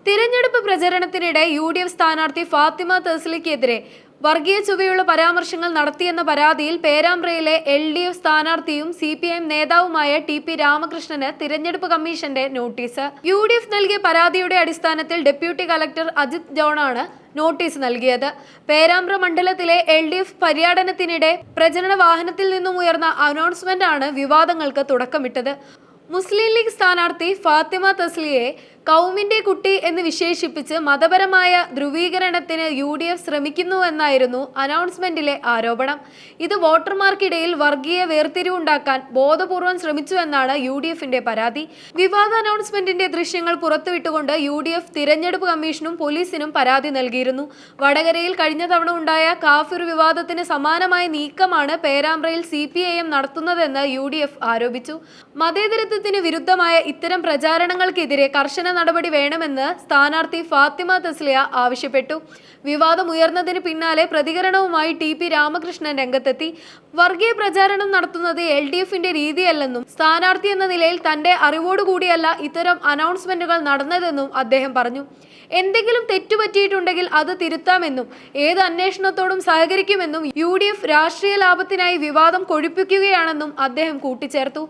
തിരഞ്ഞെടുപ്പ് പ്രചരണത്തിനിടെ യു.ഡി.എഫ് സ്ഥാനാർത്ഥി ഫാത്തിമ തസ്ലിക്കെതിരെ വർഗീയ ചുവയുള്ള പരാമർശങ്ങൾ നടത്തിയെന്ന പരാതിയിൽ പേരാമ്പ്രയിലെ എൽ.ഡി.എഫ് സ്ഥാനാർത്ഥിയും സി.പി.ഐ നേതാവുമായ ടി.പി രാമകൃഷ്ണന് തിരഞ്ഞെടുപ്പ് കമ്മീഷന്റെ നോട്ടീസ്. യു.ഡി.എഫ് നൽകിയ പരാതിയുടെ അടിസ്ഥാനത്തിൽ ഡെപ്യൂട്ടി കളക്ടർ അജിത് ജോണാണ് നോട്ടീസ് നൽകിയത്. പേരാമ്പ്ര മണ്ഡലത്തിലെ എൽ.ഡി.എഫ് പര്യടനത്തിനിടെ പ്രചരണ വാഹനത്തിൽ നിന്നും ഉയർന്ന അനൗൺസ്മെന്റാണ് വിവാദങ്ങൾക്ക് തുടക്കമിട്ടത്. മുസ്ലിം ലീഗ് സ്ഥാനാർത്ഥി ഫാത്തിമ തസ്ലിയെ കൗമിന്റെ കുട്ടി എന്ന് വിശേഷിപ്പിച്ച് മതപരമായ ധ്രുവീകരണത്തിന് യു.ഡി.എഫ് ശ്രമിക്കുന്നുവെന്നായിരുന്നു അനൗൺസ്മെന്റിലെ ആരോപണം. ഇത് വോട്ടർമാർക്കിടയിൽ വർഗീയ വേർതിരിവുണ്ടാക്കാൻ ബോധപൂർവം ശ്രമിച്ചുവെന്നാണ് യു.ഡി.എഫിന്റെ പരാതി. വിവാദ അനൗൺസ്മെന്റിന്റെ ദൃശ്യങ്ങൾ പുറത്തുവിട്ടുകൊണ്ട് യു.ഡി.എഫ് തിരഞ്ഞെടുപ്പ് കമ്മീഷനും പോലീസിനും പരാതി നൽകിയിരുന്നു. വടകരയിൽ കഴിഞ്ഞ തവണ ഉണ്ടായ കാഫിർ വിവാദത്തിന് സമാനമായ നീക്കമാണ് പേരാമ്പ്രയിൽ സി.പി.ഐ നടത്തുന്നതെന്ന് യു.ഡി.എഫ് ആരോപിച്ചു. മതേതരത്വത്തിന് വിരുദ്ധമായ ഇത്തരം പ്രചാരണങ്ങൾക്കെതിരെ കർശന നടപടി വേണമെന്ന് സ്ഥാനാർത്ഥി ഫാത്തിമ തസ്ലിയ ആവശ്യപ്പെട്ടു. വിവാദം ഉയർന്നതിന് പിന്നാലെ പ്രതികരണവുമായി ടി.പി രാമകൃഷ്ണൻ രംഗത്തെത്തി. വർഗീയ പ്രചാരണം നടത്തുന്നത് എൽ.ഡി.എഫിന്റെ രീതിയല്ലെന്നും സ്ഥാനാർത്ഥി എന്ന നിലയിൽ തന്റെ അറിവോടുകൂടിയല്ല ഇത്തരം അനൗൺസ്മെന്റുകൾ നടന്നതെന്നും അദ്ദേഹം പറഞ്ഞു. എന്തെങ്കിലും തെറ്റുപറ്റിയിട്ടുണ്ടെങ്കിൽ അത് തിരുത്താമെന്നും ഏത് അന്വേഷണത്തോടും സഹകരിക്കുമെന്നും യു.ഡി.എഫ് രാഷ്ട്രീയ ലാഭത്തിനായി വിവാദം കൊഴുപ്പിക്കുകയാണെന്നും അദ്ദേഹം കൂട്ടിച്ചേർത്തു.